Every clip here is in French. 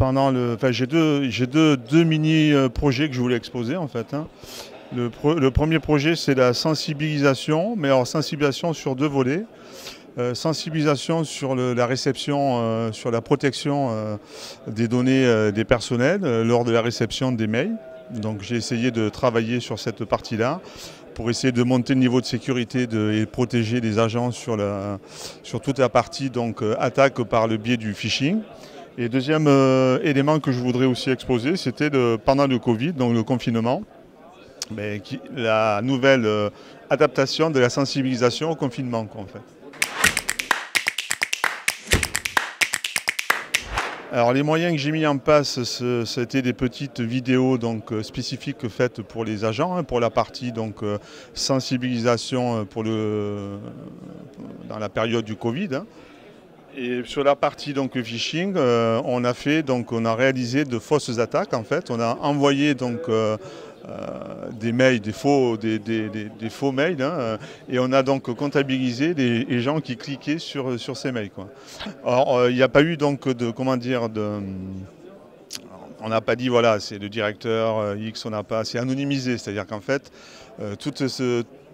Alors j'ai deux mini-projets que je voulais exposer en fait, hein. Le premier projet c'est la sensibilisation, mais alors sensibilisation sur deux volets. Sensibilisation sur la réception, sur la protection des données des personnels lors de la réception des mails. Donc j'ai essayé de travailler sur cette partie-là pour essayer de monter le niveau de sécurité et protéger les agents sur toute la partie donc, attaque par le biais du phishing. Et deuxième élément que je voudrais aussi exposer, c'était pendant le Covid, donc le confinement, la nouvelle adaptation de la sensibilisation au confinement, quoi, en fait. Alors les moyens que j'ai mis en place, c'était des petites vidéos donc, spécifiques faites pour les agents, hein, pour la partie donc, sensibilisation dans la période du Covid, hein. Et sur la partie donc, phishing, on a réalisé de fausses attaques en fait. On a envoyé donc, des mails, des faux mails, hein, et on a donc comptabilisé les gens qui cliquaient sur ces mails, quoi. Alors il n'y a pas eu donc on n'a pas dit voilà c'est le directeur X, c'est anonymisé, c'est-à-dire qu'en fait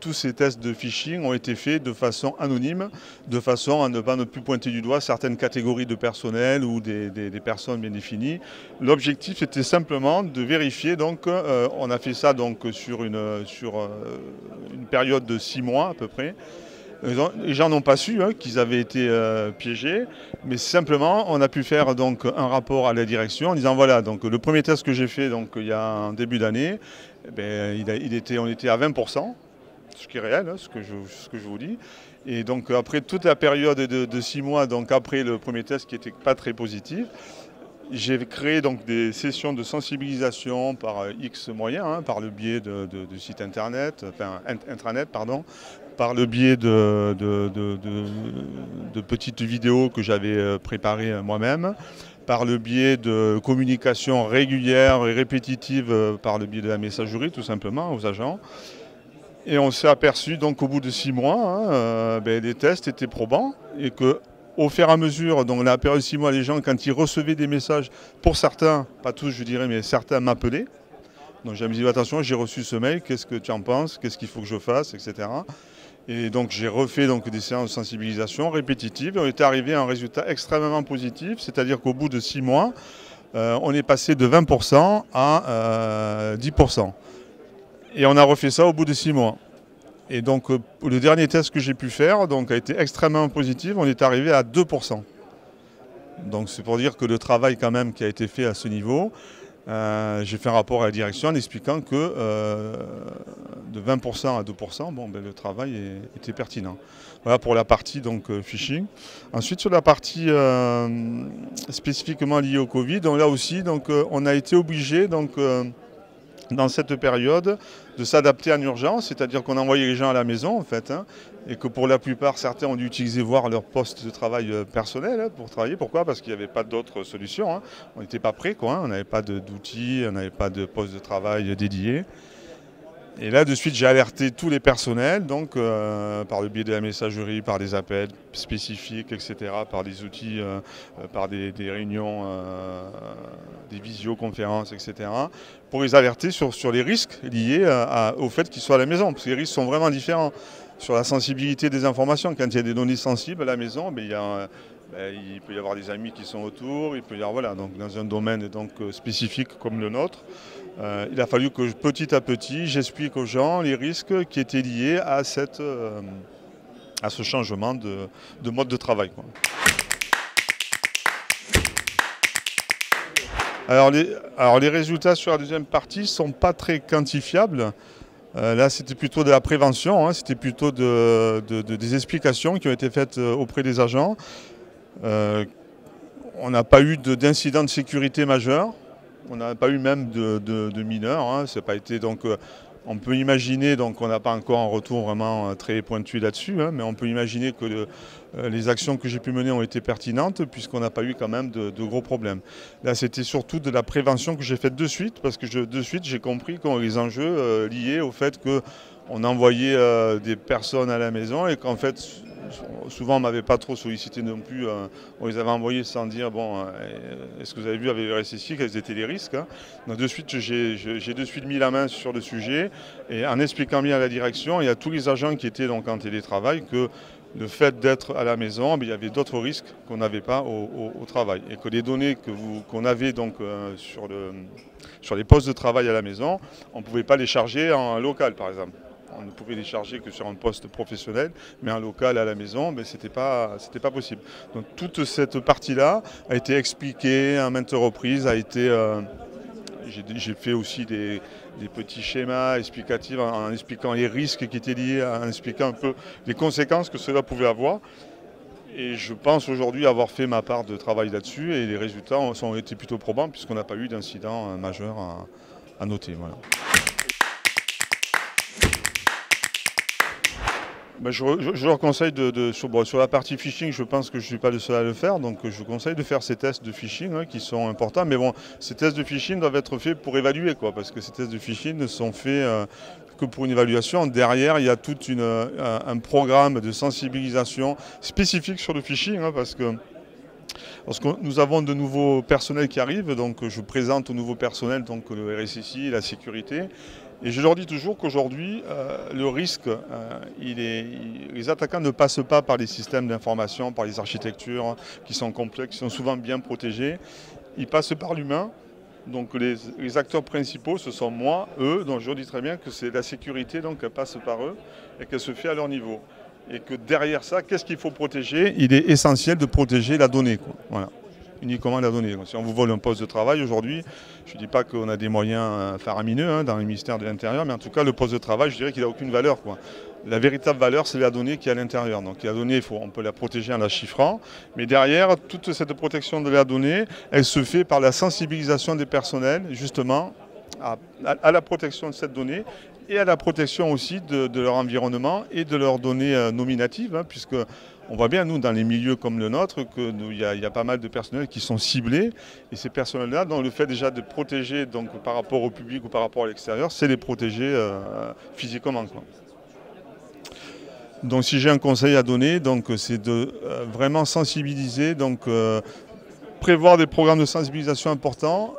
tous ces tests de phishing ont été faits de façon anonyme, de façon à ne plus pointer du doigt certaines catégories de personnel ou des personnes bien définies. L'objectif était simplement de vérifier, donc on a fait ça donc, sur une période de 6 mois à peu près. Les gens n'ont pas su qu'ils avaient été piégés, mais simplement on a pu faire donc, un rapport à la direction en disant voilà, donc, le premier test que j'ai fait donc, il y a un début d'année, on était à 20%. Ce qui est réel, hein, ce que je vous dis. Et donc après toute la période de 6 mois, donc après le premier test qui n'était pas très positif, j'ai créé donc des sessions de sensibilisation par X moyens, hein, par le biais de sites internet, enfin intranet, pardon, par le biais de petites vidéos que j'avais préparées moi-même, par le biais de communication régulière et répétitive par le biais de la messagerie tout simplement aux agents. Et on s'est aperçu donc au bout de 6 mois, hein, les tests étaient probants et qu'au fur et à mesure, donc la période de 6 mois, les gens, quand ils recevaient des messages, pour certains, pas tous je dirais, mais certains m'appelaient. Donc j'ai dit attention, j'ai reçu ce mail, qu'est-ce que tu en penses, qu'est-ce qu'il faut que je fasse, etc. Et donc j'ai refait donc, des séances de sensibilisation répétitives et on était arrivé à un résultat extrêmement positif, c'est-à-dire qu'au bout de 6 mois, on est passé de 20% à 10%. Et on a refait ça au bout de 6 mois. Et donc le dernier test que j'ai pu faire donc, a été extrêmement positif, on est arrivé à 2%. Donc c'est pour dire que le travail quand même qui a été fait à ce niveau, j'ai fait un rapport à la direction en expliquant que de 20% à 2%, le travail était pertinent. Voilà pour la partie donc, phishing. Ensuite sur la partie spécifiquement liée au Covid, donc, là aussi donc, on a été obligé donc, dans cette période, de s'adapter en urgence, c'est-à-dire qu'on envoyait les gens à la maison en fait, hein, et que pour la plupart, certains ont dû utiliser leur poste de travail personnel hein, pour travailler. Pourquoi? Parce qu'il n'y avait pas d'autres solutions, hein. On n'était pas prêts, quoi, hein. On n'avait pas d'outils, on n'avait pas de poste de travail dédié. Et là, de suite, j'ai alerté tous les personnels, donc par le biais de la messagerie, par des appels spécifiques, etc., par des outils, par des réunions, des visioconférences, etc., pour les alerter sur les risques liés au fait qu'ils soient à la maison. Parce que les risques sont vraiment différents. Sur la sensibilité des informations, quand il y a des données sensibles à la maison, il peut y avoir des amis qui sont autour, il peut y avoir, voilà, donc dans un domaine donc, spécifique comme le nôtre, il a fallu que petit à petit j'explique aux gens les risques qui étaient liés à ce changement de mode de travail, quoi. Alors les résultats sur la deuxième partie ne sont pas très quantifiables. Là, c'était plutôt de la prévention, hein, c'était plutôt des explications qui ont été faites auprès des agents. On n'a pas eu d'incident de sécurité majeur, on n'a pas eu même de mineurs, hein, c'est pas été donc. On peut imaginer, donc on n'a pas encore un retour vraiment très pointu là-dessus, hein, mais on peut imaginer que les actions que j'ai pu mener ont été pertinentes puisqu'on n'a pas eu quand même de gros problèmes. Là, c'était surtout de la prévention que j'ai faite de suite parce que de suite j'ai compris les enjeux liés au fait qu'on envoyait des personnes à la maison et qu'en fait souvent on ne m'avait pas trop sollicité non plus. On les avait envoyés sans dire, bon, est-ce que vous avez vu avec le RSSI quels étaient les risques, hein. Donc de suite, j'ai de suite mis la main sur le sujet et en expliquant bien à la direction et à tous les agents qui étaient donc en télétravail que le fait d'être à la maison, il y avait d'autres risques qu'on n'avait pas au travail. Et que les données qu'on avait donc, sur les postes de travail à la maison, on ne pouvait pas les charger en local par exemple. On ne pouvait les charger que sur un poste professionnel, mais en local à la maison, ce n'était pas possible. Donc toute cette partie-là a été expliquée à maintes reprises, j'ai fait aussi des petits schémas explicatifs en expliquant les risques qui étaient liés, en expliquant un peu les conséquences que cela pouvait avoir. Et je pense aujourd'hui avoir fait ma part de travail là-dessus et les résultats ont été plutôt probants puisqu'on n'a pas eu d'incident majeur à noter. Voilà. Je leur conseille sur la partie phishing, je pense que je ne suis pas le seul à le faire, donc je vous conseille de faire ces tests de phishing qui sont importants. Mais bon, ces tests de phishing doivent être faits pour évaluer, parce que ces tests de phishing ne sont faits que pour une évaluation. Derrière, il y a tout un programme de sensibilisation spécifique sur le phishing, parce que lorsque nous avons de nouveaux personnels qui arrivent, donc je présente au nouveau personnel donc le RSSI, la sécurité. Et je leur dis toujours qu'aujourd'hui, le risque, les attaquants ne passent pas par les systèmes d'information, par les architectures qui sont complexes, qui sont souvent bien protégées. Ils passent par l'humain. Donc les acteurs principaux, ce sont moi, eux. Donc je leur dis très bien que c'est la sécurité, donc elle passe par eux et qu'elle se fait à leur niveau. Et que derrière ça, qu'est-ce qu'il faut protéger? Il est essentiel de protéger la donnée, Voilà. Uniquement la donnée. Si on vous vole un poste de travail aujourd'hui, je ne dis pas qu'on a des moyens faramineux dans le ministère de l'Intérieur, mais en tout cas le poste de travail, je dirais qu'il n'a aucune valeur. La véritable valeur, c'est la donnée qui est à l'intérieur. Donc la donnée, on peut la protéger en la chiffrant, mais derrière, toute cette protection de la donnée, elle se fait par la sensibilisation des personnels, justement, à la protection de cette donnée et à la protection aussi de leur environnement et de leurs données nominatives, puisque on voit bien, nous, dans les milieux comme le nôtre, qu'il y a pas mal de personnels qui sont ciblés. Et ces personnels-là, donc le fait déjà de protéger donc, par rapport au public ou par rapport à l'extérieur, c'est les protéger physiquement. Donc si j'ai un conseil à donner, c'est de vraiment sensibiliser, prévoir des programmes de sensibilisation importants.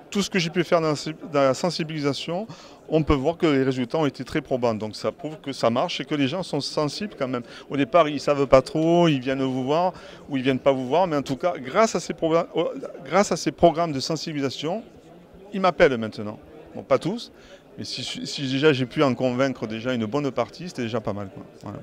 Tout ce que j'ai pu faire dans la sensibilisation, on peut voir que les résultats ont été très probants. Donc ça prouve que ça marche et que les gens sont sensibles quand même. Au départ, ils ne savent pas trop, ils viennent vous voir ou ils ne viennent pas vous voir. Mais en tout cas, grâce à ces programmes de sensibilisation, ils m'appellent maintenant. Bon, pas tous, mais si déjà j'ai pu en convaincre déjà une bonne partie, c'était déjà pas mal. Voilà.